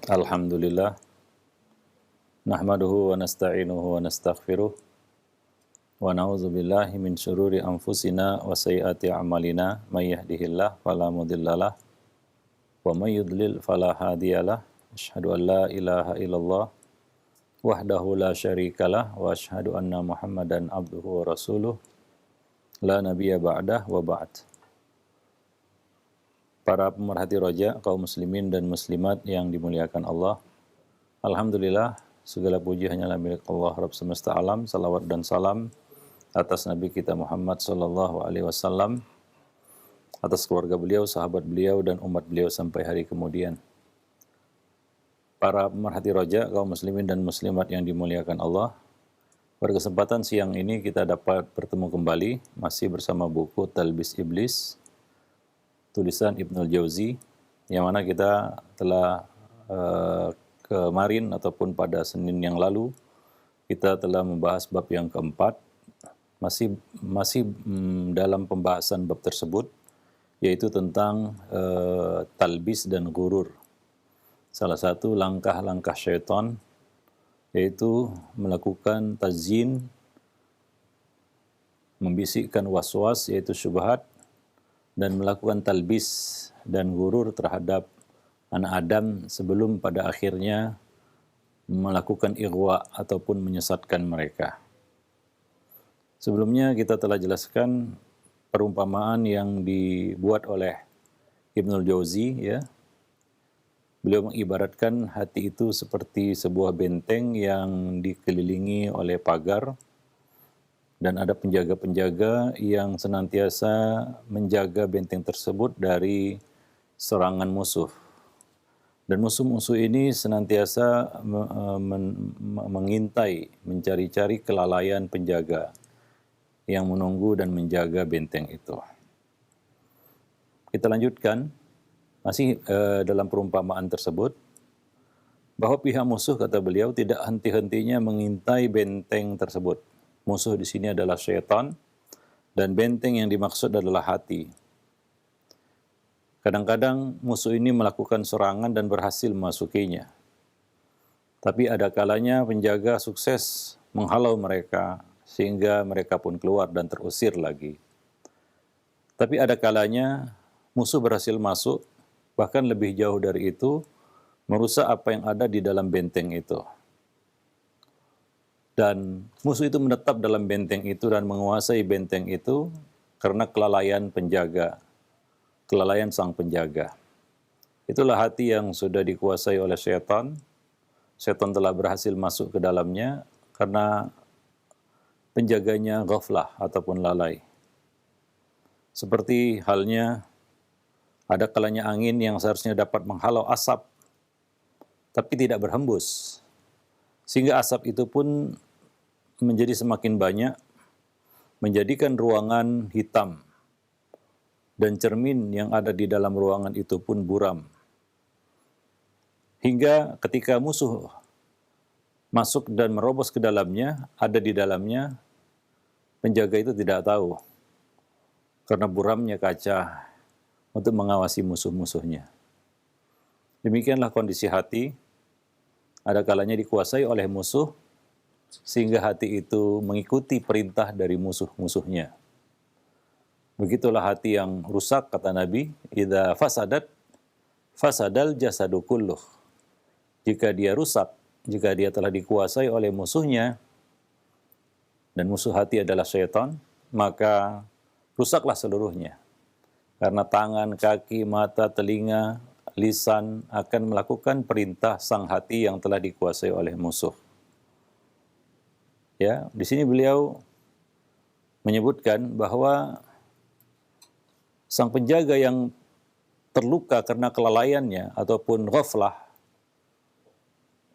Alhamdulillah, nahmaduhu wa nasta'inuhu wa nastaghfiruh, wa na'udzubillahi min syururi anfusina wa sayyiati a'malina, may yahdihillah fala mudhillalah, wa may yudlil fala hadiyalah. Asyhadu an la ilaha illallah wahdahu la syarikalah wa asyhadu anna Muhammadan abduhu wa rasuluh, la nabiyya ba'dah wa ba'd. Para pemerhati roja, kaum muslimin dan muslimat yang dimuliakan Allah, alhamdulillah, segala puji hanyalah milik Allah Rabb semesta alam. Salawat dan salam atas Nabi kita Muhammad sallallahu alaihi wasallam, atas keluarga beliau, sahabat beliau, dan umat beliau sampai hari kemudian. Para pemerhati roja, kaum muslimin dan muslimat yang dimuliakan Allah, pada kesempatan siang ini kita dapat bertemu kembali masih bersama buku Talbis Iblis, tulisan Ibnul Jauzi, yang mana kita telah kemarin ataupun pada Senin yang lalu kita telah membahas bab yang keempat, masih dalam pembahasan bab tersebut, yaitu tentang talbis dan gurur. Salah satu langkah-langkah syaitan yaitu melakukan tazyin, membisikkan waswas yaitu syubhat, dan melakukan talbis dan gurur terhadap anak Adam sebelum pada akhirnya melakukan ighwa ataupun menyesatkan mereka. Sebelumnya kita telah jelaskan perumpamaan yang dibuat oleh Ibnul Jauzi, ya. Beliau mengibaratkan hati itu seperti sebuah benteng yang dikelilingi oleh pagar, dan ada penjaga-penjaga yang senantiasa menjaga benteng tersebut dari serangan musuh. Dan musuh-musuh ini senantiasa mengintai, mencari-cari kelalaian penjaga yang menunggu dan menjaga benteng itu. Kita lanjutkan, masih dalam perumpamaan tersebut, bahwa pihak musuh, kata beliau, tidak henti-hentinya mengintai benteng tersebut. Musuh di sini adalah syaitan, dan benteng yang dimaksud adalah hati. Kadang-kadang musuh ini melakukan serangan dan berhasil memasukinya. Tapi ada kalanya penjaga sukses menghalau mereka, sehingga mereka pun keluar dan terusir lagi. Tapi ada kalanya musuh berhasil masuk, bahkan lebih jauh dari itu, merusak apa yang ada di dalam benteng itu. Dan musuh itu menetap dalam benteng itu dan menguasai benteng itu karena kelalaian penjaga, kelalaian sang penjaga. Itulah hati yang sudah dikuasai oleh syaitan. Syaitan telah berhasil masuk ke dalamnya karena penjaganya ghaflah ataupun lalai. Seperti halnya ada kalanya angin yang seharusnya dapat menghalau asap, tapi tidak berhembus. Sehingga asap itu pun menjadi semakin banyak, menjadikan ruangan hitam, dan cermin yang ada di dalam ruangan itu pun buram. Hingga ketika musuh masuk dan merobos ke dalamnya, ada di dalamnya, penjaga itu tidak tahu, karena buramnya kaca untuk mengawasi musuh-musuhnya. Demikianlah kondisi hati, ada kalanya dikuasai oleh musuh, sehingga hati itu mengikuti perintah dari musuh-musuhnya. Begitulah hati yang rusak, kata Nabi, idza fasadat fasadal jasadu kulluh. Jika dia rusak, jika dia telah dikuasai oleh musuhnya, dan musuh hati adalah syaitan, maka rusaklah seluruhnya. Karena tangan, kaki, mata, telinga, lisan akan melakukan perintah sang hati yang telah dikuasai oleh musuh. Ya, di sini beliau menyebutkan bahwa sang penjaga yang terluka karena kelalaiannya ataupun ghaflah,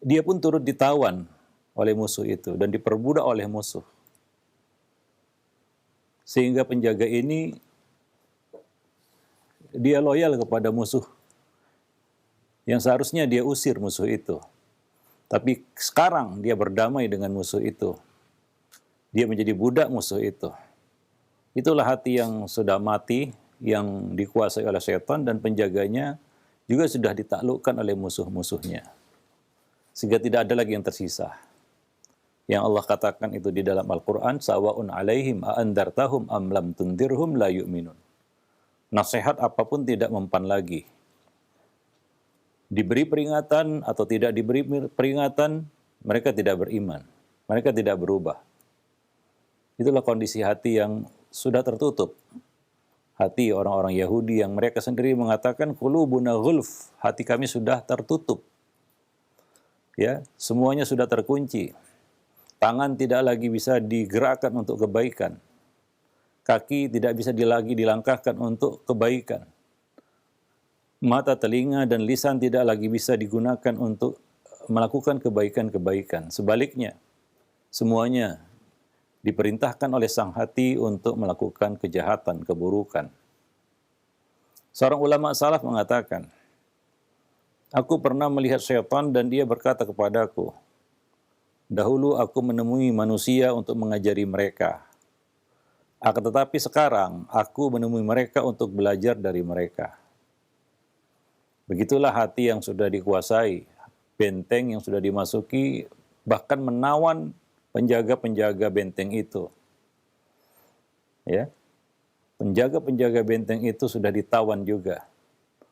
dia pun turut ditawan oleh musuh itu dan diperbudak oleh musuh. Sehingga penjaga ini dia loyal kepada musuh yang seharusnya dia usir musuh itu. Tapi sekarang dia berdamai dengan musuh itu. Dia menjadi budak musuh itu. Itulah hati yang sudah mati, yang dikuasai oleh setan, dan penjaganya juga sudah ditaklukkan oleh musuh-musuhnya. sehingga tidak ada lagi yang tersisa. Yang Allah katakan itu di dalam Al-Quran, sawa'un alaihim a'andartahum am lam tundirhum la yu'minun. Nasihat apapun tidak mempan lagi. Diberi peringatan atau tidak diberi peringatan, mereka tidak beriman. Mereka tidak berubah. Itulah kondisi hati yang sudah tertutup. Hati orang-orang Yahudi yang mereka sendiri mengatakan, qulubuna ghulf, hati kami sudah tertutup. Ya, semuanya sudah terkunci. Tangan tidak lagi bisa digerakkan untuk kebaikan. Kaki tidak bisa lagi dilangkahkan untuk kebaikan. Mata, telinga, dan lisan tidak lagi bisa digunakan untuk melakukan kebaikan-kebaikan. Sebaliknya, semuanya diperintahkan oleh sang hati untuk melakukan kejahatan, keburukan. Seorang ulama salaf mengatakan, aku pernah melihat syaitan dan dia berkata kepadaku, dahulu aku menemui manusia untuk mengajari mereka. Akan tetapi sekarang aku menemui mereka untuk belajar dari mereka. Begitulah hati yang sudah dikuasai, benteng yang sudah dimasuki, bahkan menawan penjaga-penjaga benteng itu. Ya, penjaga-penjaga benteng itu sudah ditawan juga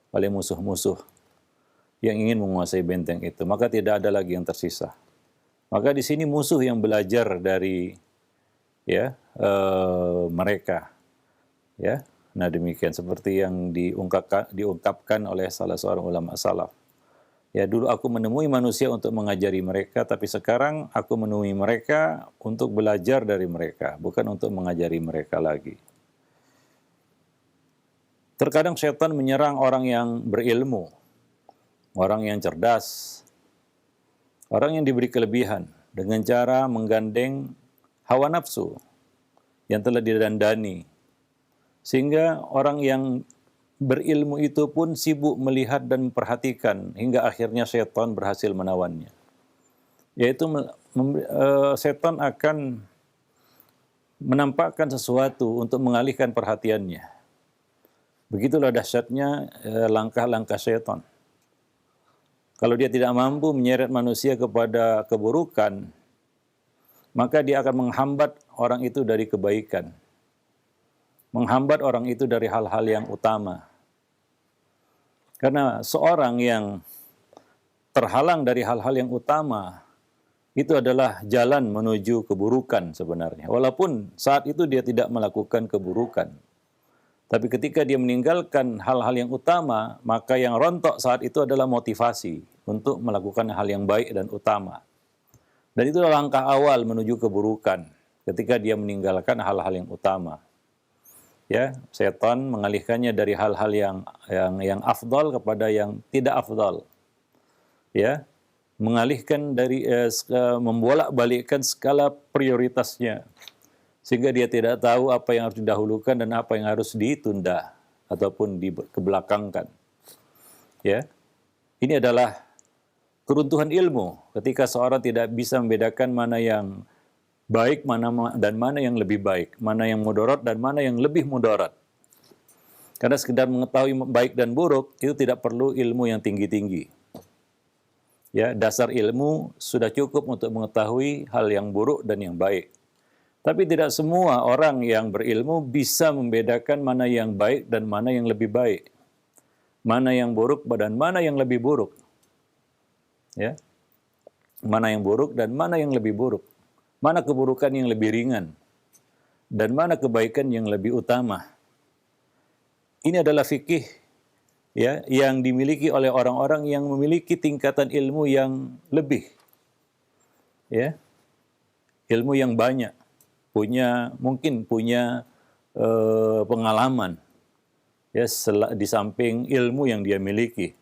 oleh musuh-musuh yang ingin menguasai benteng itu. Maka tidak ada lagi yang tersisa. Maka di sini musuh yang belajar dari mereka, ya. Nah demikian seperti yang diungkapkan oleh salah seorang ulama salaf. Ya, dulu aku menemui manusia untuk mengajari mereka, tapi sekarang aku menemui mereka untuk belajar dari mereka, bukan untuk mengajari mereka lagi. Terkadang setan menyerang orang yang berilmu, orang yang cerdas, orang yang diberi kelebihan dengan cara menggandeng hawa nafsu yang telah didandani. Sehingga orang yang berilmu itu pun sibuk melihat dan memperhatikan hingga akhirnya setan berhasil menawannya. Yaitu setan akan menampakkan sesuatu untuk mengalihkan perhatiannya. Begitulah dahsyatnya langkah-langkah setan. Kalau dia tidak mampu menyeret manusia kepada keburukan, maka dia akan menghambat orang itu dari kebaikan. Menghambat orang itu dari hal-hal yang utama. Karena seorang yang terhalang dari hal-hal yang utama, itu adalah jalan menuju keburukan sebenarnya. Walaupun saat itu dia tidak melakukan keburukan. Tapi ketika dia meninggalkan hal-hal yang utama, maka yang rontok saat itu adalah motivasi untuk melakukan hal yang baik dan utama. Dan itulah langkah awal menuju keburukan ketika dia meninggalkan hal-hal yang utama. Ya, setan mengalihkannya dari hal-hal yang afdal kepada yang tidak afdal. Ya, mengalihkan dari membolak-balikkan skala prioritasnya. Sehingga dia tidak tahu apa yang harus didahulukan dan apa yang harus ditunda ataupun dikebelakangkan. Ya, ini adalah keruntuhan ilmu ketika seorang tidak bisa membedakan mana yang baik dan mana yang lebih baik, mana yang mudarat dan mana yang lebih mudarat. Karena sekedar mengetahui baik dan buruk itu tidak perlu ilmu yang tinggi-tinggi. Ya, dasar ilmu sudah cukup untuk mengetahui hal yang buruk dan yang baik. Tapi tidak semua orang yang berilmu bisa membedakan mana yang baik dan mana yang lebih baik. Mana yang buruk dan mana yang lebih buruk. Ya. Mana yang buruk dan mana yang lebih buruk. Mana keburukan yang lebih ringan dan mana kebaikan yang lebih utama. Ini adalah fikih ya yang dimiliki oleh orang-orang yang memiliki tingkatan ilmu yang lebih. Ya. Ilmu yang banyak. Mungkin punya pengalaman ya di samping ilmu yang dia miliki.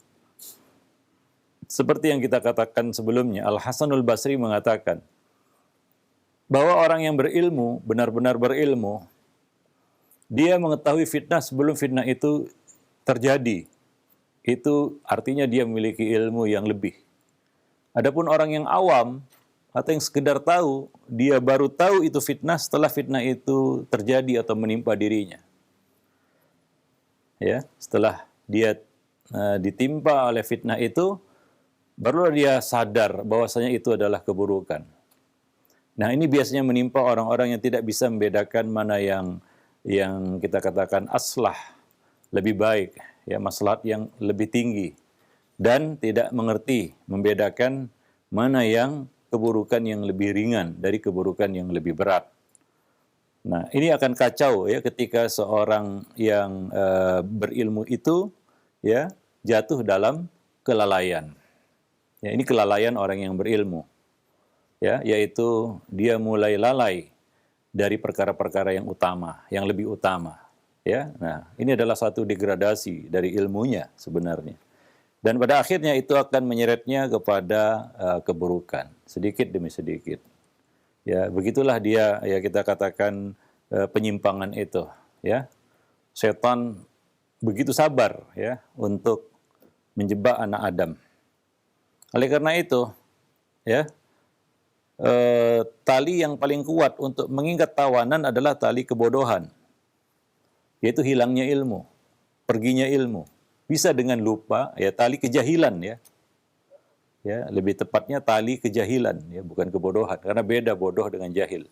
Seperti yang kita katakan sebelumnya, Al-Hasanul Basri mengatakan bahwa orang yang berilmu, benar-benar berilmu, dia mengetahui fitnah sebelum fitnah itu terjadi. Itu artinya dia memiliki ilmu yang lebih. Adapun orang yang awam atau yang sekedar tahu, dia baru tahu itu fitnah setelah fitnah itu terjadi atau menimpa dirinya. Ya, setelah dia ditimpa oleh fitnah itu, barulah dia sadar bahwasanya itu adalah keburukan. Nah, ini biasanya menimpa orang-orang yang tidak bisa membedakan mana yang kita katakan aslah, lebih baik, ya, maslahat yang lebih tinggi, dan tidak mengerti membedakan mana yang keburukan yang lebih ringan dari keburukan yang lebih berat. Nah, ini akan kacau ya ketika seorang yang berilmu itu ya jatuh dalam kelalaian. Ya, ini kelalaian orang yang berilmu. Ya, yaitu dia mulai lalai dari perkara-perkara yang utama, yang lebih utama. Ya, nah ini adalah satu degradasi dari ilmunya sebenarnya. Dan pada akhirnya itu akan menyeretnya kepada keburukan, sedikit demi sedikit. Ya, begitulah dia ya kita katakan penyimpangan itu. Ya, setan begitu sabar ya untuk menjebak anak Adam. Oleh karena itu, ya. Tali yang paling kuat untuk mengikat tawanan adalah tali kebodohan, yaitu hilangnya ilmu, perginya ilmu. Bisa dengan lupa, ya tali kejahilan ya, ya lebih tepatnya tali kejahilan ya, bukan kebodohan, karena beda bodoh dengan jahil.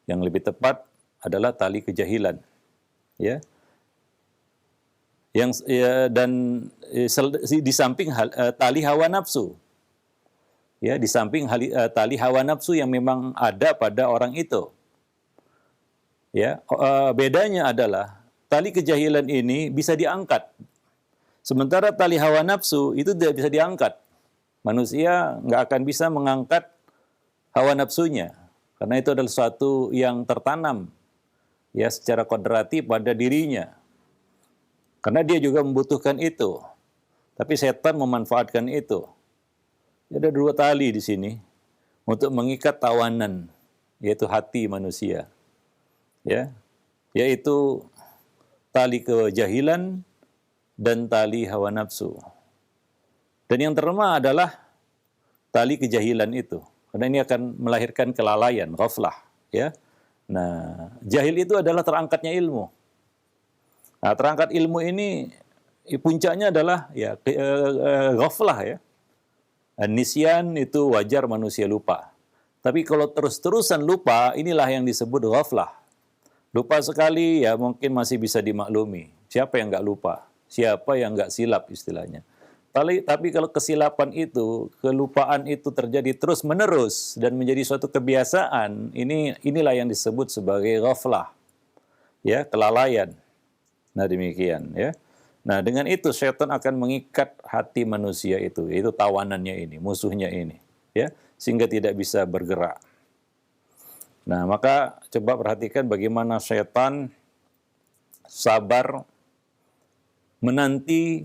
Yang lebih tepat adalah tali kejahilan, ya. Yang ya, dan di samping tali hawa nafsu. Ya, di samping tali hawa nafsu yang memang ada pada orang itu. Ya, bedanya adalah tali kejahilan ini bisa diangkat. Sementara tali hawa nafsu itu tidak bisa diangkat. Manusia nggak akan bisa mengangkat hawa nafsunya. Karena itu adalah sesuatu yang tertanam ya secara kodrati pada dirinya. Karena dia juga membutuhkan itu. Tapi setan memanfaatkan itu. Ada dua tali di sini untuk mengikat tawanan, yaitu hati manusia, ya, yaitu tali kejahilan dan tali hawa nafsu. Dan yang terlemah adalah tali kejahilan itu, karena ini akan melahirkan kelalaian, ghaflah, ya. Nah, jahil itu adalah terangkatnya ilmu. Nah, terangkat ilmu ini puncaknya adalah ya ghaflah ya. Nisyan itu wajar manusia lupa. Tapi kalau terus-terusan lupa, inilah yang disebut ghaflah. Lupa sekali ya mungkin masih bisa dimaklumi. Siapa yang nggak lupa? Siapa yang nggak silap istilahnya. Tapi kalau kesilapan itu, kelupaan itu terjadi terus-menerus dan menjadi suatu kebiasaan, inilah yang disebut sebagai ghaflah. Ya, kelalaian. Nah, demikian ya. Nah, dengan itu setan akan mengikat hati manusia itu, yaitu tawanannya ini, musuhnya ini, ya, sehingga tidak bisa bergerak. Nah, maka coba perhatikan bagaimana setan sabar menanti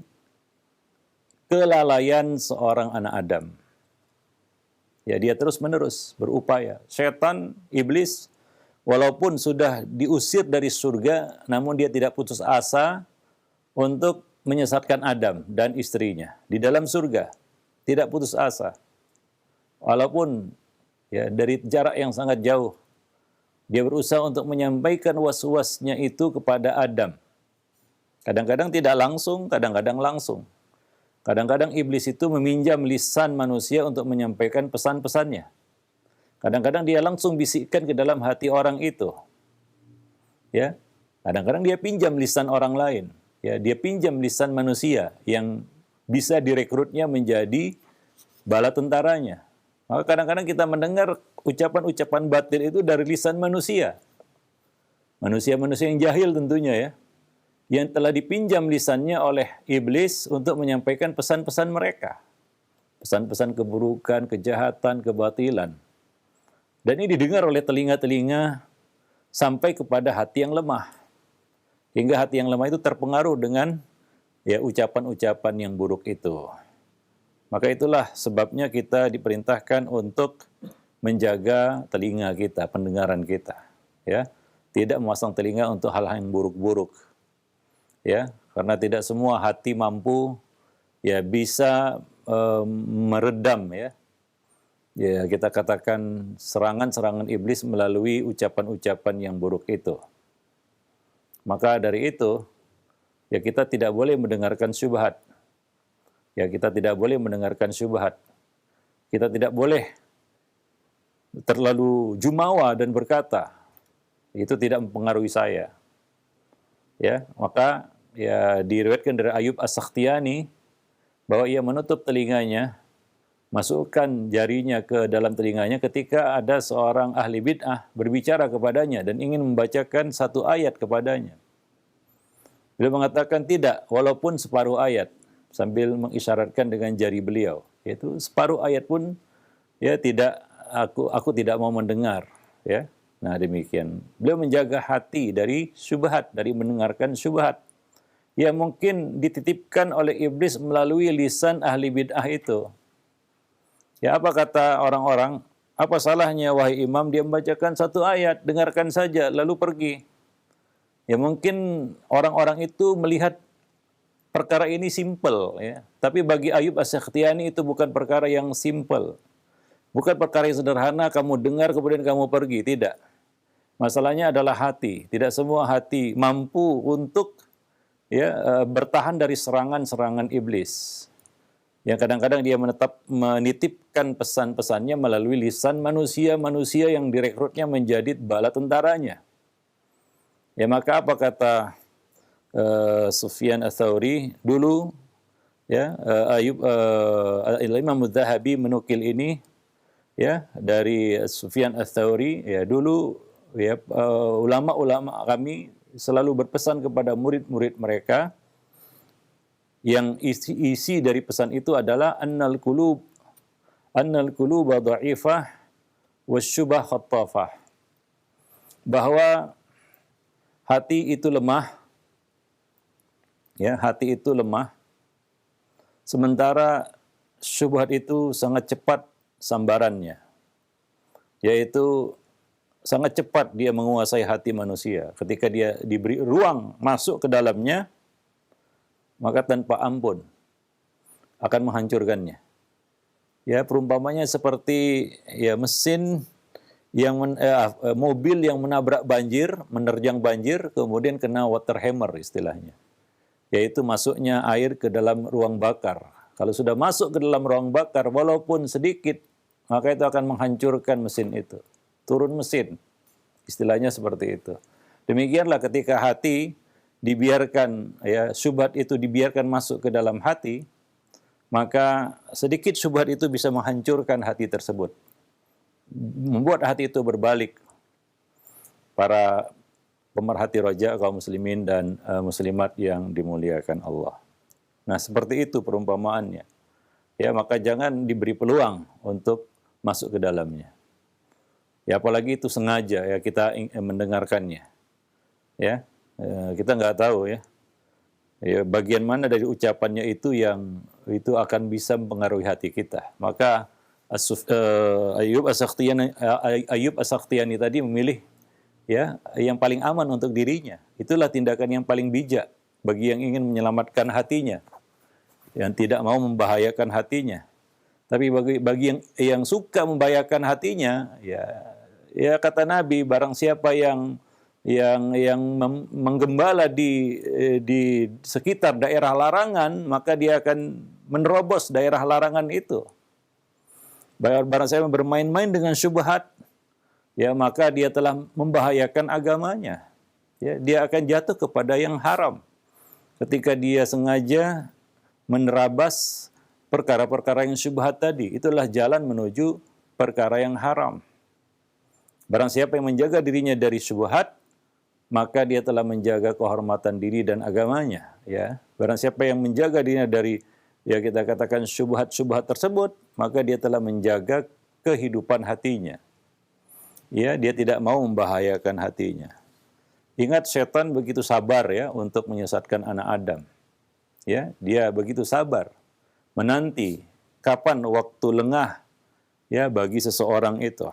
kelalaian seorang anak Adam. Ya, dia terus-menerus berupaya. Setan, iblis, walaupun sudah diusir dari surga, namun dia tidak putus asa untuk menyesatkan Adam dan istrinya di dalam surga, tidak putus asa. Walaupun ya dari jarak yang sangat jauh, dia berusaha untuk menyampaikan was-wasnya itu kepada Adam. Kadang-kadang tidak langsung, kadang-kadang langsung. Kadang-kadang iblis itu meminjam lisan manusia untuk menyampaikan pesan-pesannya. Kadang-kadang dia langsung bisikkan ke dalam hati orang itu. Ya, kadang-kadang dia pinjam lisan orang lain. Ya, dia pinjam lisan manusia yang bisa direkrutnya menjadi bala tentaranya. Maka kadang-kadang kita mendengar ucapan-ucapan batil itu dari lisan manusia. Manusia-manusia yang jahil tentunya ya. Yang telah dipinjam lisannya oleh iblis untuk menyampaikan pesan-pesan mereka. Pesan-pesan keburukan, kejahatan, kebatilan. Dan ini didengar oleh telinga-telinga sampai kepada hati yang lemah. Hingga hati yang lemah itu terpengaruh dengan ya ucapan-ucapan yang buruk itu. Maka itulah sebabnya kita diperintahkan untuk menjaga telinga kita, pendengaran kita, ya. Tidak memasang telinga untuk hal-hal yang buruk-buruk. Ya, karena tidak semua hati mampu ya bisa meredam ya. Ya, kita katakan serangan-serangan iblis melalui ucapan-ucapan yang buruk itu. Maka dari itu, ya kita tidak boleh mendengarkan syubhat. Ya kita tidak boleh mendengarkan syubhat. Kita tidak boleh terlalu jumawa dan berkata, itu tidak mempengaruhi saya. Ya, maka ya diriwayatkan dari Ayub As-Sakhtiyani bahwa ia menutup telinganya, masukkan jarinya ke dalam telinganya ketika ada seorang ahli bid'ah berbicara kepadanya dan ingin membacakan satu ayat kepadanya. Beliau mengatakan tidak, walaupun separuh ayat, sambil mengisyaratkan dengan jari beliau, yaitu separuh ayat pun ya tidak, aku tidak mau mendengar, ya. Nah, demikian. Beliau menjaga hati dari syubhat, dari mendengarkan syubhat yang mungkin dititipkan oleh iblis melalui lisan ahli bid'ah itu. Ya, apa kata orang-orang? Apa salahnya wahai imam dia membacakan satu ayat, dengarkan saja lalu pergi. Ya mungkin orang-orang itu melihat perkara ini simple, ya. Tapi bagi Ayub As-Sakhtiyani itu bukan perkara yang simple. Bukan perkara yang sederhana kamu dengar kemudian kamu pergi, tidak. Masalahnya adalah hati. Tidak semua hati mampu untuk bertahan dari serangan-serangan iblis. Yang kadang-kadang dia menitipkan pesan-pesannya melalui lisan manusia-manusia yang direkrutnya menjadi bala tentaranya. Ya maka apa kata Sufyan Ats-Tsauri dulu, ya Imam Adz-Dzahabi menukil ini ya dari Sufyan Ats-Tsauri, ya dulu ya ulama-ulama kami selalu berpesan kepada murid-murid mereka yang isi dari pesan itu adalah annal quluba dha'ifah wasyubah khattafah, bahwa hati itu lemah, ya hati itu lemah, sementara syubhat itu sangat cepat sambarannya, yaitu sangat cepat dia menguasai hati manusia. Ketika dia diberi ruang masuk ke dalamnya, maka tanpa ampun akan menghancurkannya. Ya perumpamanya seperti ya mesin yang mobil yang menabrak banjir, menerjang banjir, kemudian kena water hammer istilahnya, yaitu masuknya air ke dalam ruang bakar. Kalau sudah masuk ke dalam ruang bakar, walaupun sedikit, maka itu akan menghancurkan mesin itu. Turun mesin, istilahnya seperti itu. Demikianlah ketika hati dibiarkan, ya syubhat itu dibiarkan masuk ke dalam hati, maka sedikit syubhat itu bisa menghancurkan hati tersebut, membuat hati itu berbalik. Para pemerhati roja kaum muslimin dan muslimat yang dimuliakan Allah. Nah, seperti itu perumpamaannya. Ya, maka jangan diberi peluang untuk masuk ke dalamnya. Ya, apalagi itu sengaja ya kita mendengarkannya. Ya, kita nggak tahu ya. Ya, bagian mana dari ucapannya itu yang itu akan bisa mempengaruhi hati kita. Maka Ayub As-Sakhtiyani tadi memilih ya yang paling aman untuk dirinya. Itulah tindakan yang paling bijak bagi yang ingin menyelamatkan hatinya, yang tidak mau membahayakan hatinya. Tapi bagi yang suka membahayakan hatinya, ya kata Nabi, barang siapa yang menggembala di sekitar daerah larangan, maka dia akan menerobos daerah larangan itu. Barang siapa bermain-main dengan syubhat, ya maka dia telah membahayakan agamanya. Ya, dia akan jatuh kepada yang haram ketika dia sengaja menerabas perkara-perkara yang syubhat tadi. Itulah jalan menuju perkara yang haram. Barang siapa yang menjaga dirinya dari syubhat, maka dia telah menjaga kehormatan diri dan agamanya. Ya, barang siapa yang menjaga dirinya dari ya kita katakan syubhat-syubhat tersebut, maka dia telah menjaga kehidupan hatinya. Ya, dia tidak mau membahayakan hatinya. Ingat, setan begitu sabar ya untuk menyesatkan anak Adam. Ya, dia begitu sabar menanti kapan waktu lengah ya bagi seseorang itu.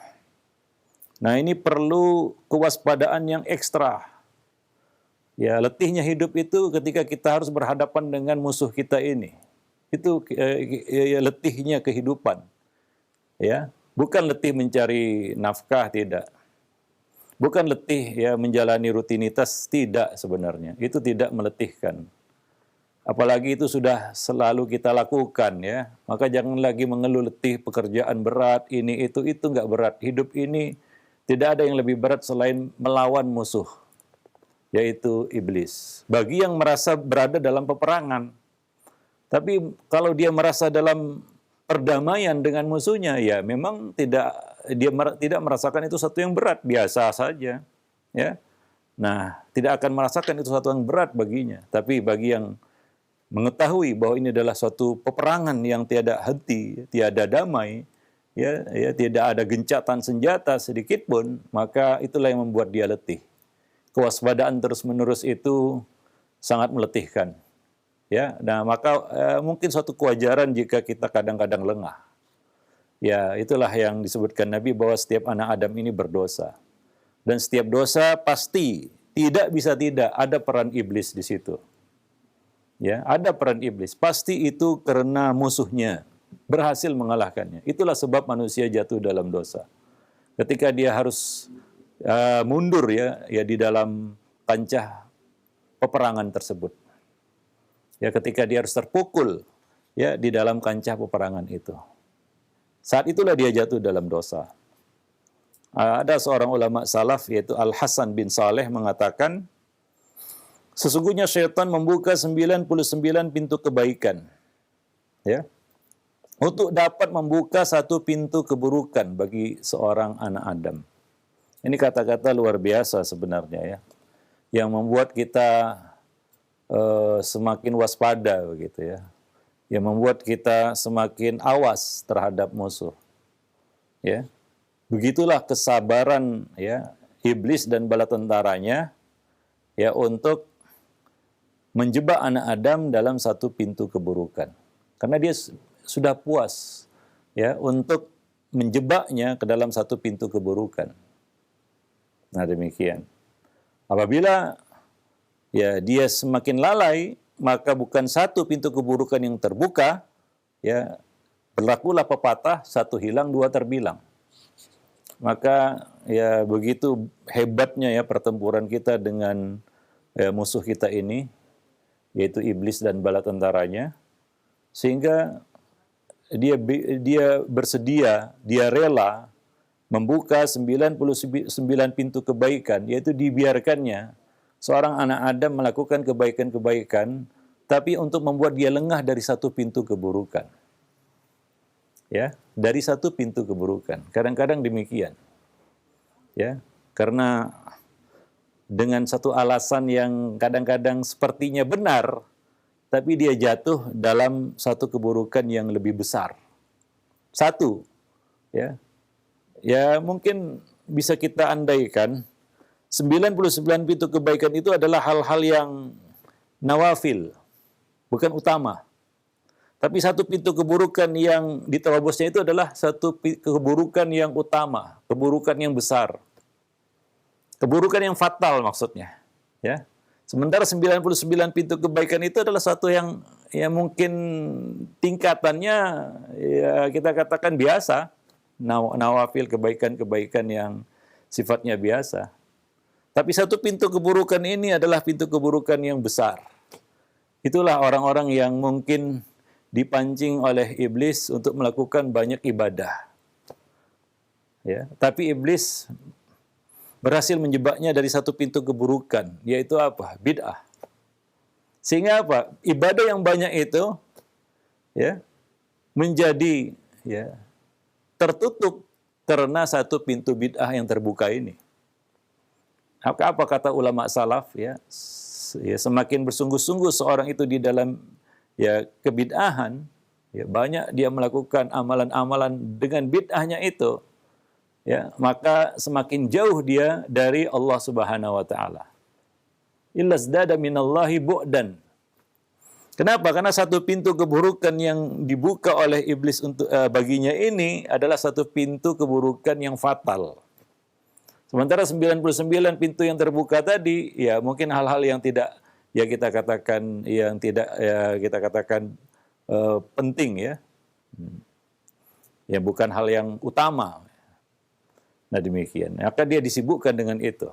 Nah, ini perlu kewaspadaan yang ekstra. Ya, letihnya hidup itu ketika kita harus berhadapan dengan musuh kita ini. Itu letihnya kehidupan. Ya, bukan letih mencari nafkah, tidak. Bukan letih ya menjalani rutinitas, tidak sebenarnya. Itu tidak meletihkan. Apalagi itu sudah selalu kita lakukan ya. Maka jangan lagi mengeluh letih, pekerjaan berat, ini itu nggak berat. Hidup ini tidak ada yang lebih berat selain melawan musuh, yaitu iblis. Bagi yang merasa berada dalam peperangan. Tapi kalau dia merasa dalam perdamaian dengan musuhnya, ya memang tidak merasakan itu satu yang berat, biasa saja. Ya. Nah, tidak akan merasakan itu satu yang berat baginya. Tapi bagi yang mengetahui bahwa ini adalah suatu peperangan yang tiada henti, tiada damai, tidak ada gencatan senjata sedikit pun, maka itulah yang membuat dia letih. Kewaspadaan terus-menerus itu sangat meletihkan. Ya, nah maka mungkin suatu kewajaran jika kita kadang-kadang lengah. Ya, itulah yang disebutkan Nabi bahwa setiap anak Adam ini berdosa. Dan setiap dosa pasti tidak bisa tidak ada peran iblis di situ. Ya, ada peran iblis. Pasti itu karena musuhnya berhasil mengalahkannya. Itulah sebab manusia jatuh dalam dosa. Ketika dia harus mundur ya di dalam kancah peperangan tersebut. Ya, ketika dia harus terpukul ya di dalam kancah peperangan itu. Saat itulah dia jatuh dalam dosa. Ada seorang ulama salaf yaitu Al-Hasan bin Saleh mengatakan, sesungguhnya syaitan membuka 99 pintu kebaikan. Ya. Untuk dapat membuka satu pintu keburukan bagi seorang anak Adam. Ini kata-kata luar biasa sebenarnya ya. Yang membuat kita semakin waspada begitu ya. Yang membuat kita semakin awas terhadap musuh. Ya. Begitulah kesabaran ya iblis dan bala tentaranya ya untuk menjebak anak Adam dalam satu pintu keburukan. Karena dia sudah puas ya untuk menjebaknya ke dalam satu pintu keburukan. Nah, demikian. Apabila ya dia semakin lalai, maka bukan satu pintu keburukan yang terbuka, ya berlakulah pepatah, satu hilang dua terbilang. Maka ya begitu hebatnya ya pertempuran kita dengan musuh kita ini, yaitu iblis dan bala tentaranya, sehingga dia bersedia, dia rela membuka 99 pintu kebaikan, yaitu dibiarkannya seorang anak Adam melakukan kebaikan-kebaikan, tapi untuk membuat dia lengah dari satu pintu keburukan. Ya, dari satu pintu keburukan. Kadang-kadang demikian. Ya, karena dengan satu alasan yang kadang-kadang sepertinya benar, tapi dia jatuh dalam satu keburukan yang lebih besar. Satu, ya mungkin bisa kita andaikan 99 pintu kebaikan itu adalah hal-hal yang nawafil, bukan utama. Tapi satu pintu keburukan yang diterobosnya itu adalah satu keburukan yang utama, keburukan yang besar. Keburukan yang fatal maksudnya, ya. Sementara 99 pintu kebaikan itu adalah satu yang mungkin tingkatannya ya kita katakan biasa, nawafil kebaikan-kebaikan yang sifatnya biasa. Tapi satu pintu keburukan ini adalah pintu keburukan yang besar. Itulah orang-orang yang mungkin dipancing oleh iblis untuk melakukan banyak ibadah. Ya, tapi iblis berhasil menjebaknya dari satu pintu keburukan, yaitu apa? Bid'ah. Sehingga apa? Ibadah yang banyak itu ya menjadi ya tertutup karena satu pintu bid'ah yang terbuka ini. Apa kata ulama salaf ya semakin bersungguh-sungguh seorang itu di dalam ya kebid'ahan, ya banyak dia melakukan amalan-amalan dengan bid'ahnya itu, ya maka semakin jauh dia dari Allah Subhanahu wa taala. Illazdada minallahi bu'dan. Kenapa? Karena satu pintu keburukan yang dibuka oleh iblis untuk baginya ini adalah satu pintu keburukan yang fatal. Sementara 99 pintu yang terbuka tadi, ya mungkin hal-hal yang tidak ya kita katakan penting ya. Ya bukan hal yang utama. Nah demikian. Maka dia disibukkan dengan itu.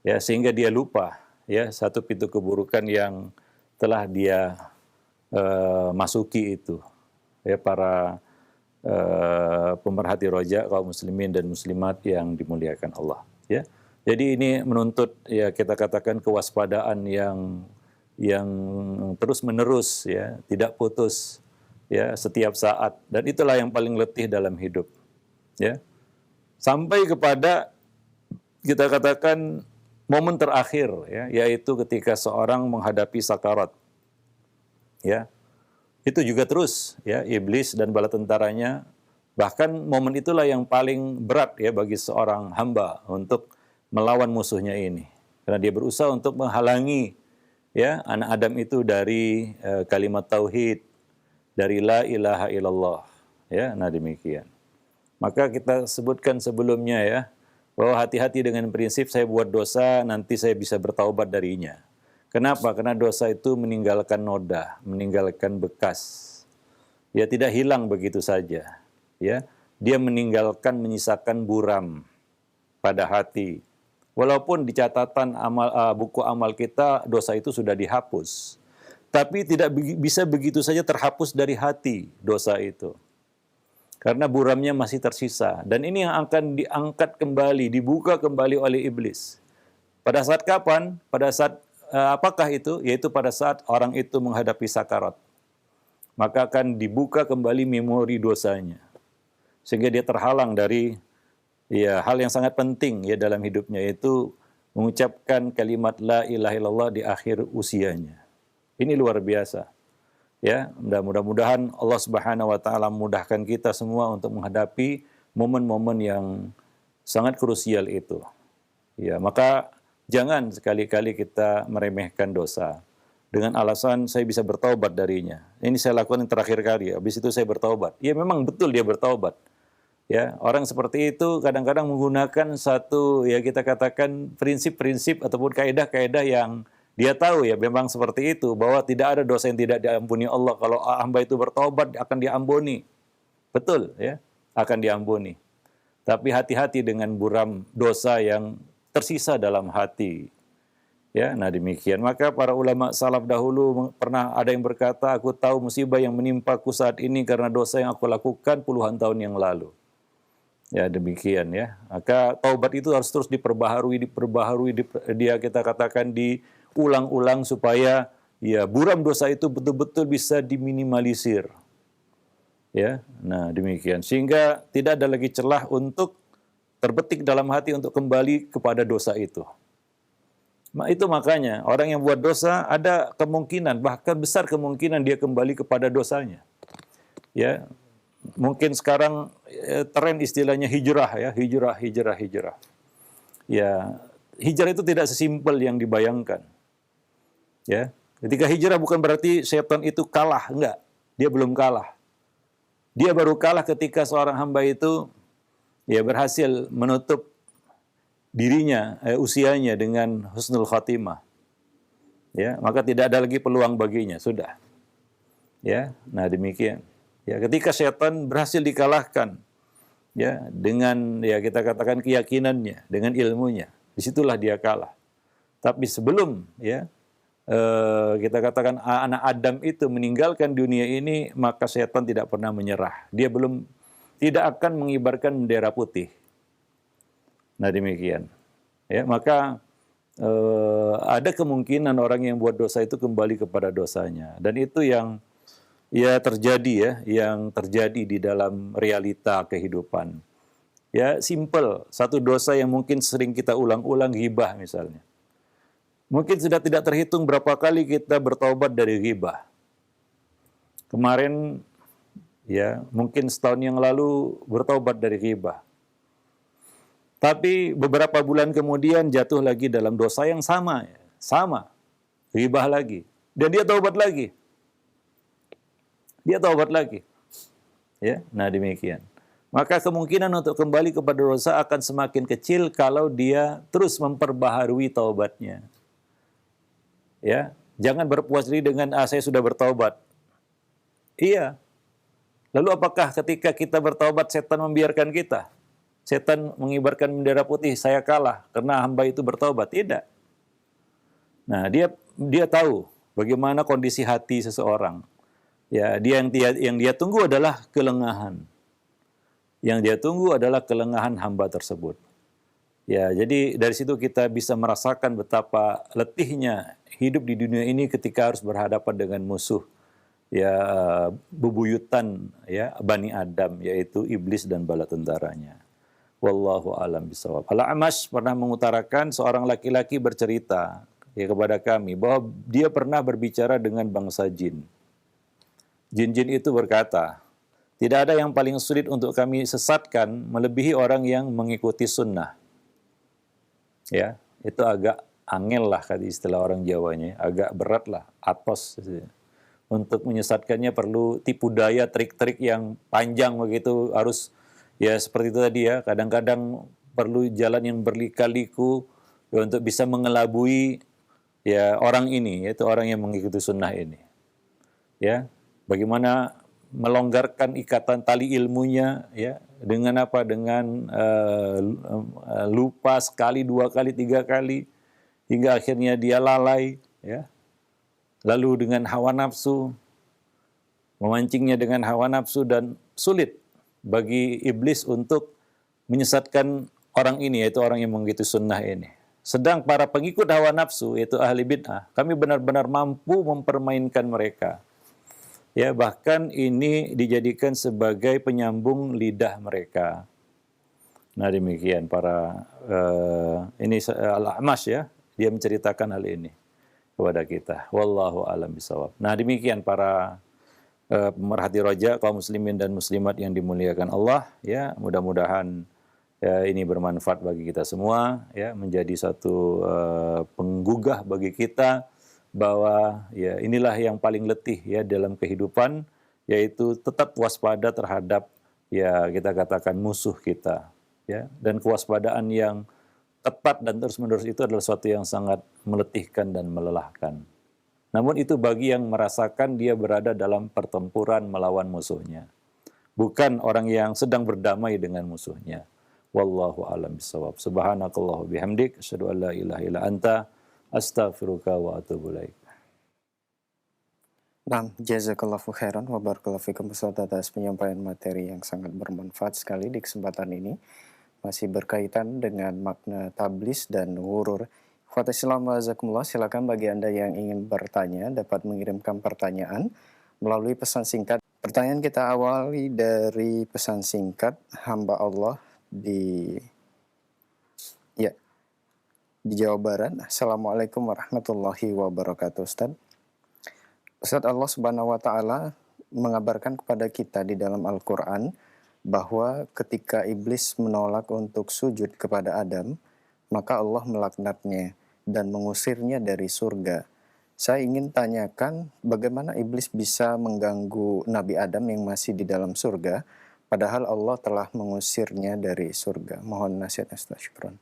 Ya sehingga dia lupa ya satu pintu keburukan yang telah dia masuki itu. Ya, para pemerhati roja kaum muslimin dan muslimat yang dimuliakan Allah. Ya, jadi ini menuntut ya kita katakan kewaspadaan yang terus menerus, ya, tidak putus, ya, setiap saat, dan itulah yang paling letih dalam hidup, ya, sampai kepada kita katakan momen terakhir, ya, yaitu ketika seorang menghadapi sakarat, ya, itu juga terus, ya, iblis dan bala tentaranya, bahkan momen itulah yang paling berat, ya, bagi seorang hamba untuk melawan musuhnya ini, karena dia berusaha untuk menghalangi, ya, anak Adam itu dari kalimat tauhid, dari la ilaha illallah, ya. Nah, demikian. Maka kita sebutkan sebelumnya, ya, bahwa hati-hati dengan prinsip saya buat dosa nanti saya bisa bertaubat darinya. Kenapa? Karena dosa itu meninggalkan noda, meninggalkan bekas. Ya, tidak hilang begitu saja, ya. Dia meninggalkan, menyisakan buram pada hati. Walaupun di catatan buku amal kita dosa itu sudah dihapus, tapi tidak bisa begitu saja terhapus dari hati dosa itu. Karena buramnya masih tersisa. Dan ini yang akan diangkat kembali, dibuka kembali oleh iblis. Pada saat kapan? Pada saat apakah itu? Yaitu pada saat orang itu menghadapi sakarat. Maka akan dibuka kembali memori dosanya. Sehingga dia terhalang dari, ya, hal yang sangat penting, ya, dalam hidupnya, yaitu mengucapkan kalimat la ilaha illallah di akhir usianya. Ini luar biasa. Ya, mudah-mudahan Allah Subhanahu wa taala memudahkan kita semua untuk menghadapi momen-momen yang sangat krusial itu. Ya, maka jangan sekali-kali kita meremehkan dosa dengan alasan saya bisa bertaubat darinya. Ini saya lakukan yang terakhir kali, habis itu saya bertaubat. Ya, memang betul dia bertaubat. Ya, orang seperti itu kadang-kadang menggunakan satu, ya, kita katakan prinsip-prinsip ataupun kaidah-kaidah yang dia tahu, ya, memang seperti itu, bahwa tidak ada dosa yang tidak diampuni Allah. Kalau hamba itu bertobat akan diampuni. Betul, ya, akan diampuni. Tapi hati-hati dengan buram dosa yang tersisa dalam hati. Ya, nah demikian. Maka para ulama salaf dahulu pernah ada yang berkata, aku tahu musibah yang menimpaku saat ini karena dosa yang aku lakukan puluhan tahun yang lalu. Ya, demikian, ya. Maka taubat itu harus terus diperbaharui, dia kita katakan diulang-ulang supaya, ya, buram dosa itu betul-betul bisa diminimalisir. Ya, nah demikian. Sehingga tidak ada lagi celah untuk terbetik dalam hati untuk kembali kepada dosa itu. Nah, itu makanya orang yang buat dosa ada kemungkinan, bahkan besar kemungkinan dia kembali kepada dosanya. Ya, mungkin sekarang tren istilahnya hijrah, ya, hijrah. Ya, hijrah itu tidak sesimpel yang dibayangkan. Ya, ketika hijrah bukan berarti setan itu kalah, enggak. Dia belum kalah. Dia baru kalah ketika seorang hamba itu, ya, berhasil menutup dirinya, usianya dengan husnul khatimah. Ya, maka tidak ada lagi peluang baginya, sudah. Ya, nah demikian. Ya, ketika setan berhasil dikalahkan, ya, dengan, ya, kita katakan keyakinannya, dengan ilmunya, disitulah dia kalah. Tapi sebelum, ya, kita katakan anak Adam itu meninggalkan dunia ini, maka setan tidak pernah menyerah. Dia tidak akan mengibarkan bendera putih. Nah demikian. Ya, maka ada kemungkinan orang yang buat dosa itu kembali kepada dosanya, dan itu yang, ya, terjadi, ya, yang terjadi di dalam realita kehidupan. Ya, simple, satu dosa yang mungkin sering kita ulang-ulang, ghibah misalnya. Mungkin sudah tidak terhitung berapa kali kita bertaubat dari ghibah. Kemarin, ya, mungkin setahun yang lalu bertaubat dari ghibah. Tapi beberapa bulan kemudian jatuh lagi dalam dosa yang sama, ya, sama, ghibah lagi. Dan dia taubat lagi. Dia taubat lagi. Ya, nah demikian. Maka kemungkinan untuk kembali kepada dosa akan semakin kecil kalau dia terus memperbaharui taubatnya. Ya, jangan berpuas diri dengan saya sudah bertaubat. Iya. Lalu apakah ketika kita bertaubat setan membiarkan kita? Setan mengibarkan bendera putih, saya kalah karena hamba itu bertaubat? Tidak. Nah, dia tahu, bagaimana kondisi hati seseorang. Ya, yang dia tunggu adalah kelengahan. Yang dia tunggu adalah kelengahan hamba tersebut. Ya, jadi dari situ kita bisa merasakan betapa letihnya hidup di dunia ini ketika harus berhadapan dengan musuh, ya, bebuyutan, ya, Bani Adam, yaitu iblis dan bala tentaranya. Wallahu a'lam bishawab. Al-A'mash pernah mengutarakan seorang laki-laki bercerita, ya, kepada kami bahwa dia pernah berbicara dengan bangsa jin. Jin-jin itu berkata, tidak ada yang paling sulit untuk kami sesatkan melebihi orang yang mengikuti sunnah. Ya, itu agak angel lah, kata istilah orang Jawanya, agak berat lah, atos. Untuk menyesatkannya perlu tipu daya, trik-trik yang panjang begitu, harus, ya, seperti itu tadi, ya, kadang-kadang perlu jalan yang berlika-liku, ya, untuk bisa mengelabui, ya, orang ini, yaitu orang yang mengikuti sunnah ini. Ya, bagaimana melonggarkan ikatan tali ilmunya, ya, dengan apa? Dengan lupa sekali, 2 kali, 3 kali, hingga akhirnya dia lalai, ya. Lalu dengan hawa nafsu, memancingnya dengan hawa nafsu, dan sulit bagi iblis untuk menyesatkan orang ini, yaitu orang yang mengikuti sunnah ini. Sedang para pengikut hawa nafsu, yaitu ahli bid'ah, kami benar-benar mampu mempermainkan mereka. Ya, bahkan ini dijadikan sebagai penyambung lidah mereka. Nah, demikian para ini Al-A'mash, ya, dia menceritakan hal ini kepada kita. Wallahu a'lam bishawab. Nah, demikian para pemerhati roja, kaum muslimin dan muslimat yang dimuliakan Allah, ya, mudah-mudahan, ya, ini bermanfaat bagi kita semua, ya, menjadi satu penggugah bagi kita bahwa, ya, inilah yang paling letih, ya, dalam kehidupan, yaitu tetap waspada terhadap, ya, kita katakan musuh kita, ya, dan kewaspadaan yang tepat dan terus-menerus itu adalah sesuatu yang sangat meletihkan dan melelahkan. Namun itu bagi yang merasakan dia berada dalam pertempuran melawan musuhnya, bukan orang yang sedang berdamai dengan musuhnya. Wallahu a'lam bishawab. Subhanakallah bihamdik, asyhadu an la ilaha illa anta, astaghfiruka wa atubu ilaik. Nah, jazakallahu khairan wa barakallahu fikum Ustaz atas penyampaian materi yang sangat bermanfaat sekali di kesempatan ini. Masih berkaitan dengan makna tablis dan wurur. Ikhwata Islam wa jazakumullah, silakan bagi Anda yang ingin bertanya dapat mengirimkan pertanyaan melalui pesan singkat. Pertanyaan kita awali dari pesan singkat hamba Allah di Jawa Barat. Assalamualaikum warahmatullahi wabarakatuh. Ustaz, Allah Subhanahu wa taala mengabarkan kepada kita di dalam Al-Qur'an bahwa ketika iblis menolak untuk sujud kepada Adam, maka Allah melaknatnya dan mengusirnya dari surga. Saya ingin tanyakan bagaimana iblis bisa mengganggu Nabi Adam yang masih di dalam surga, padahal Allah telah mengusirnya dari surga. Mohon nasihat Ustaz. Syukran.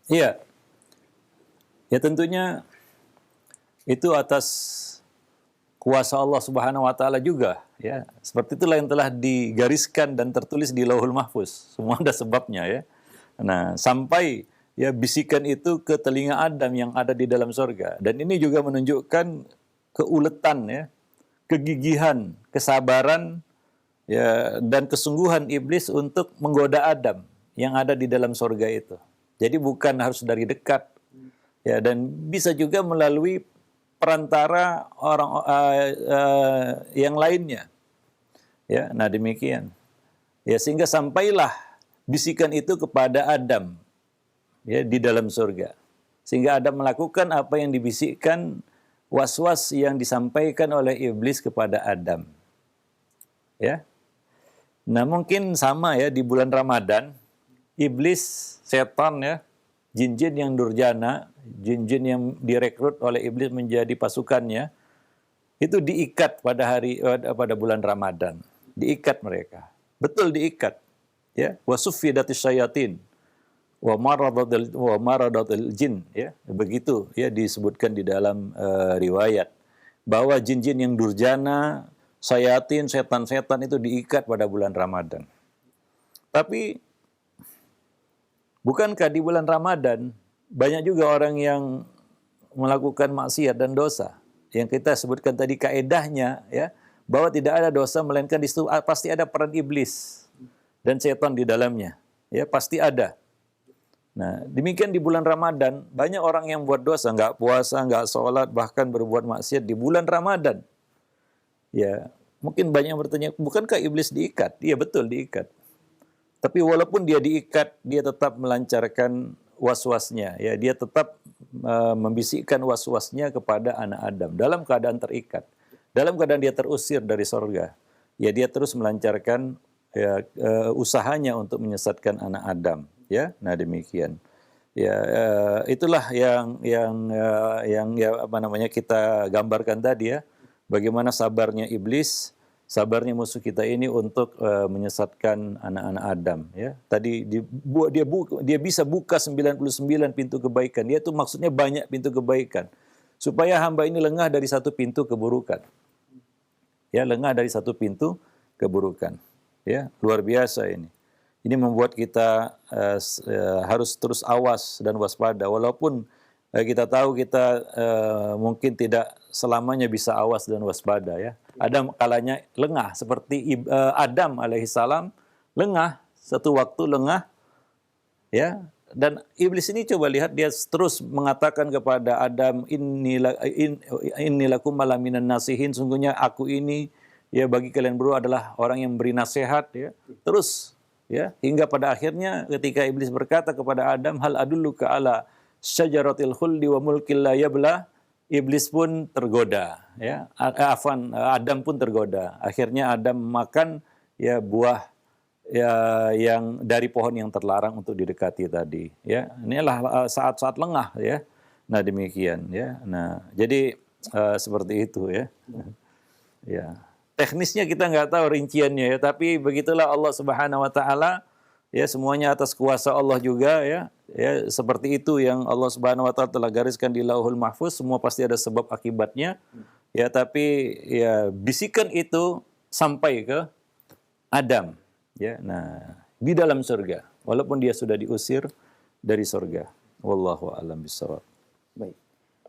Iya. Ya, tentunya itu atas kuasa Allah Subhanahu wa taala juga, ya. Seperti itulah yang telah digariskan dan tertulis di Lauhul Mahfuz. Semua ada sebabnya, ya. Nah, sampai, ya, bisikan itu ke telinga Adam yang ada di dalam surga. Dan ini juga menunjukkan keuletan, ya, kegigihan, kesabaran, ya, dan kesungguhan iblis untuk menggoda Adam yang ada di dalam surga itu. Jadi bukan harus dari dekat, ya, dan bisa juga melalui perantara orang yang lainnya, ya. Nah, demikian, ya, sehingga sampailah bisikan itu kepada Adam, ya, di dalam surga, sehingga Adam melakukan apa yang dibisikkan, was-was yang disampaikan oleh iblis kepada Adam, ya. Nah, mungkin sama, ya, di bulan Ramadan, iblis, setan, ya, jin-jin yang durjana, jin-jin yang direkrut oleh iblis menjadi pasukannya, itu diikat pada bulan Ramadan. Diikat mereka. Betul diikat. Ya, wa suffidatis syayatin wa maradatil jin, ya. Begitu, ya, disebutkan di dalam riwayat bahwa jin-jin yang durjana, syayatin, setan-setan itu diikat pada bulan Ramadan. Tapi bukankah di bulan Ramadan banyak juga orang yang melakukan maksiat dan dosa? yang kita sebutkan tadi kaedahnya, ya, bahwa tidak ada dosa melainkan di situ pasti ada peran iblis dan setan di dalamnya, ya pasti ada. Nah, demikian di bulan Ramadan, banyak orang yang buat dosa, nggak puasa, nggak sholat, bahkan berbuat maksiat di bulan Ramadan. Ya, mungkin banyak yang bertanya, bukankah iblis diikat? Iya betul diikat. Tapi walaupun dia diikat, dia tetap melancarkan was-wasnya. Ya, dia tetap membisikkan was-wasnya kepada anak Adam dalam keadaan terikat, dalam keadaan dia terusir dari sorga. Ya, dia terus melancarkan ya, usahanya untuk menyesatkan anak Adam. Ya, nah demikian. Ya, itulah yang ya apa namanya kita gambarkan tadi ya. Bagaimana sabarnya iblis, sabarnya musuh kita ini untuk menyesatkan anak-anak Adam. Ya, tadi dia bisa buka 99 pintu kebaikan. Dia itu maksudnya banyak pintu kebaikan, supaya hamba ini lengah dari satu pintu keburukan. Ya, lengah dari satu pintu keburukan. Ya, luar biasa ini. Ini membuat kita harus terus awas dan waspada. Walaupun kita tahu kita mungkin tidak selamanya bisa awas dan waspada ya. Ada kalanya lengah seperti Adam alaihissalam lengah, satu waktu lengah ya. Dan iblis ini coba lihat, dia terus mengatakan kepada Adam, innilakum malaminan nasihin, sungguhnya aku ini ya bagi kalian berdua adalah orang yang memberi nasihat ya. Terus ya, hingga pada akhirnya ketika iblis berkata kepada Adam, hal adulluka ala syajaratil khuldi wa mulkil la yabla, iblis pun tergoda ya. Adam pun tergoda. Akhirnya Adam makan ya buah ya yang dari pohon yang terlarang untuk didekati tadi ya. Inilah saat-saat lengah ya. Nah, demikian ya. Nah, jadi seperti itu ya. Ya. Teknisnya kita nggak tahu rinciannya ya, tapi begitulah Allah Subhanahu wa taala ya, semuanya atas kuasa Allah juga ya. Ya, seperti itu yang Allah Subhanahu wa taala telah gariskan di Lauhul Mahfuz, semua pasti ada sebab akibatnya. Ya, tapi ya bisikan itu sampai ke Adam ya. Nah, di dalam surga walaupun dia sudah diusir dari surga. Wallahu a'lam bishawab. Baik.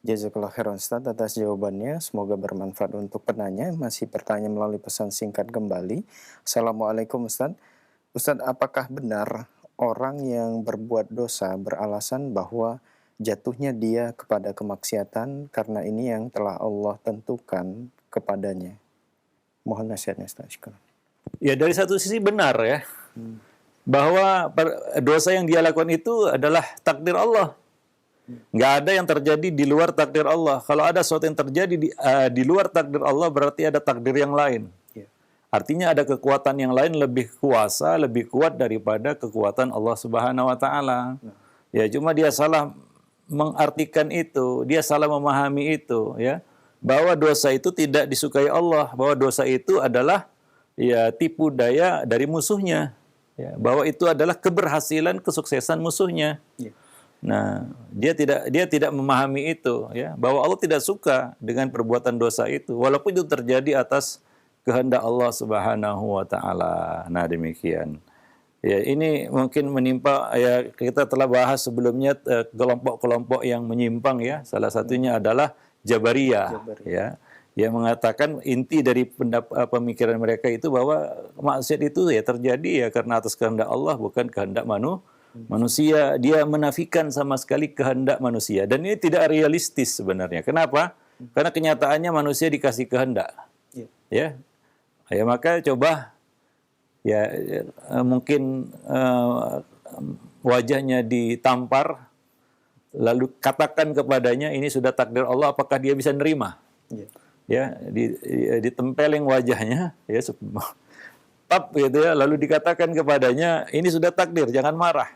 Jazakallah khairan Ustaz atas jawabannya. Semoga bermanfaat untuk penanya. Masih bertanya melalui pesan singkat kembali. Assalamualaikum Ustaz. Ustaz, apakah benar orang yang berbuat dosa beralasan bahwa jatuhnya dia kepada kemaksiatan karena ini yang telah Allah tentukan kepadanya? Mohon nasihatnya Ustaz. Ya, dari satu sisi benar ya. Bahwa dosa yang dia lakukan itu adalah takdir Allah. Nggak ada yang terjadi di luar takdir Allah. Kalau ada sesuatu yang terjadi di luar takdir Allah, berarti ada takdir yang lain. Artinya ada kekuatan yang lain lebih kuasa, lebih kuat daripada kekuatan Allah Subhanahu wa taala. Ya, cuma dia salah mengartikan itu, dia salah memahami itu ya. Bahwa dosa itu tidak disukai Allah, bahwa dosa itu adalah ya tipu daya dari musuhnya. Ya, bahwa itu adalah keberhasilan, kesuksesan musuhnya. Nah, dia tidak memahami itu ya, bahwa Allah tidak suka dengan perbuatan dosa itu walaupun itu terjadi atas kehendak Allah Subhanahu wa taala. Nah, demikian. Ya, ini mungkin menimpa ya, kita telah bahas sebelumnya kelompok-kelompok yang menyimpang ya. Salah satunya adalah Jabariyah ya, yang mengatakan inti dari pemikiran mereka itu bahwa maksiat itu ya terjadi ya karena atas kehendak Allah, bukan kehendak manusia. Dia menafikan sama sekali kehendak manusia, dan ini tidak realistis sebenarnya. Kenapa? Karena kenyataannya manusia dikasih kehendak. Ya. Ya, maka coba ya mungkin wajahnya ditampar, lalu katakan kepadanya ini sudah takdir Allah, apakah dia bisa nerima? Ya, ditempeleng wajahnya ya, tap gitu ya, lalu dikatakan kepadanya ini sudah takdir, jangan marah.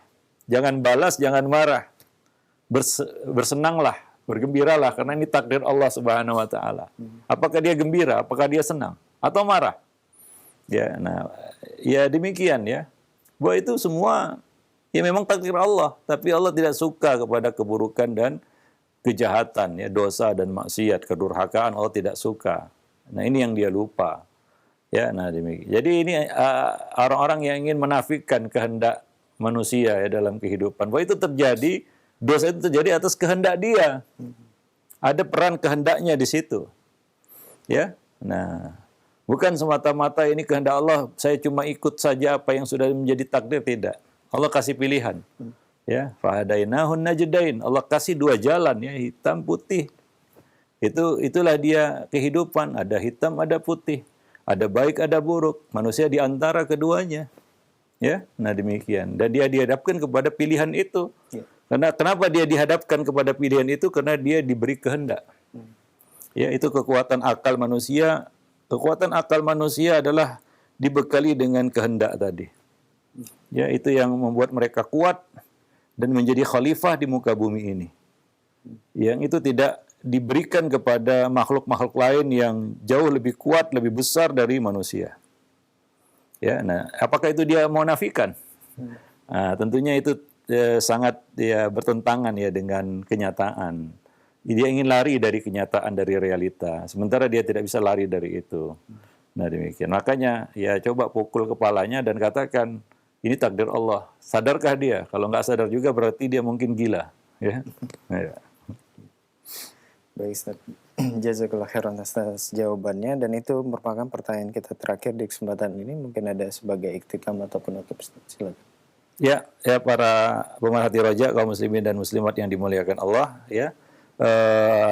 Jangan balas, jangan marah. Bersenanglah, bergembiralah karena ini takdir Allah Subhanahu wa taala. Apakah dia gembira? Apakah dia senang? Atau marah? Ya, nah, ya demikian ya. Bahwa itu semua ya memang takdir Allah, tapi Allah tidak suka kepada keburukan dan kejahatan ya, dosa dan maksiat, kedurhakaan Allah tidak suka. Nah, ini yang dia lupa. Ya, nah demikian. Jadi ini orang-orang yang ingin menafikan kehendak manusia ya dalam kehidupan. Bahwa itu terjadi, dosa itu terjadi atas kehendak dia. Ada peran kehendaknya di situ. Ya. Nah, bukan semata-mata ini kehendak Allah, saya cuma ikut saja apa yang sudah menjadi takdir, tidak. Allah kasih pilihan. Ya, fahadainahun najdain. Allah kasih dua jalan ya, hitam putih. Itulah dia kehidupan, ada hitam, ada putih. Ada baik, ada buruk. Manusia di antara keduanya. Ya, nah demikian. Dan dia dihadapkan kepada pilihan itu. Ya. Karena kenapa dia dihadapkan kepada pilihan itu? Karena dia diberi kehendak. Ya, itu kekuatan akal manusia. Kekuatan akal manusia adalah dibekali dengan kehendak tadi. Ya, itu yang membuat mereka kuat dan menjadi khalifah di muka bumi ini. Yang itu tidak diberikan kepada makhluk-makhluk lain yang jauh lebih kuat, lebih besar dari manusia. Ya, nah, apakah itu dia mau nafikan? Nah, tentunya itu sangat ya bertentangan ya dengan kenyataan. Dia ingin lari dari kenyataan, dari realita. Sementara dia tidak bisa lari dari itu. Nah demikian. Makanya ya coba pukul kepalanya dan katakan, ini takdir Allah. Sadarkah dia? Kalau nggak sadar juga berarti dia mungkin gila. Ya. Ya. Baik, Ustaz. Jazakallah khairan atas jawabannya, dan itu merupakan pertanyaan kita terakhir di kesempatan ini. Mungkin ada sebagai iktitam atau penutup, Ustaz. Silakan. Ya, para pemerhati roja, kaum muslimin dan muslimat yang dimuliakan Allah, ya.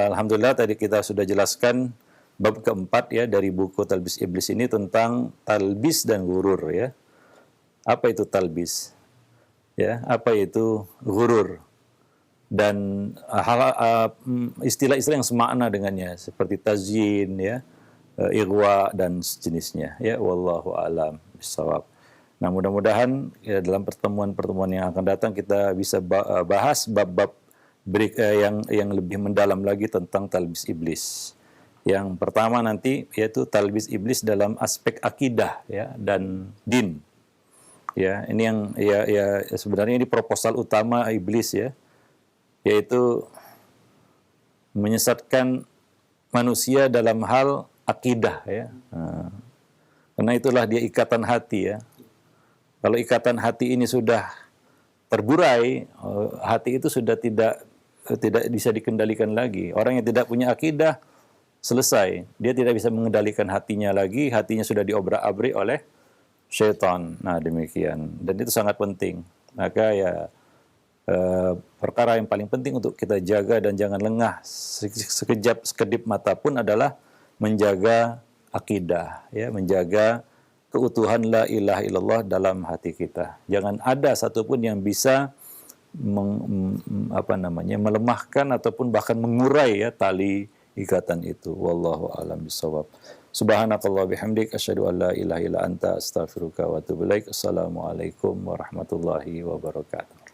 Alhamdulillah tadi kita sudah jelaskan bab keempat ya dari buku Talbis Iblis ini tentang talbis dan gurur ya. Apa itu talbis? Ya, apa itu gurur? Dan istilah-istilah yang semakna dengannya seperti tazyin ya, ighwa dan sejenisnya ya. Wallahu a'lam bishawab. Nah, mudah-mudahan ya, dalam pertemuan-pertemuan yang akan datang kita bisa bahas bab-bab yang lebih mendalam lagi tentang talbis iblis. Yang pertama nanti yaitu talbis iblis dalam aspek akidah ya dan din. Ya, ini yang ya sebenarnya ini proposal utama iblis ya, yaitu menyesatkan manusia dalam hal akidah ya. Nah, karena itulah dia ikatan hati ya. Kalau ikatan hati ini sudah terburai, hati itu sudah tidak bisa dikendalikan lagi. Orang yang tidak punya akidah selesai, dia tidak bisa mengendalikan hatinya lagi, hatinya sudah diobrak-abrik oleh syaitan. Nah demikian, dan itu sangat penting. Maka ya perkara yang paling penting untuk kita jaga dan jangan lengah sekejap sekedip mata pun adalah menjaga akidah, ya, menjaga keutuhan la ilaha illallah dalam hati kita. Jangan ada satupun yang bisa melemahkan ataupun bahkan mengurai ya tali ikatan itu. Wallahu a'lam bishawab. Subhanakallah bihamdik asyhadu an la ilaha illa anta astaghfiruka wa atubu ilaik. Assalamualaikum warahmatullahi wabarakatuh.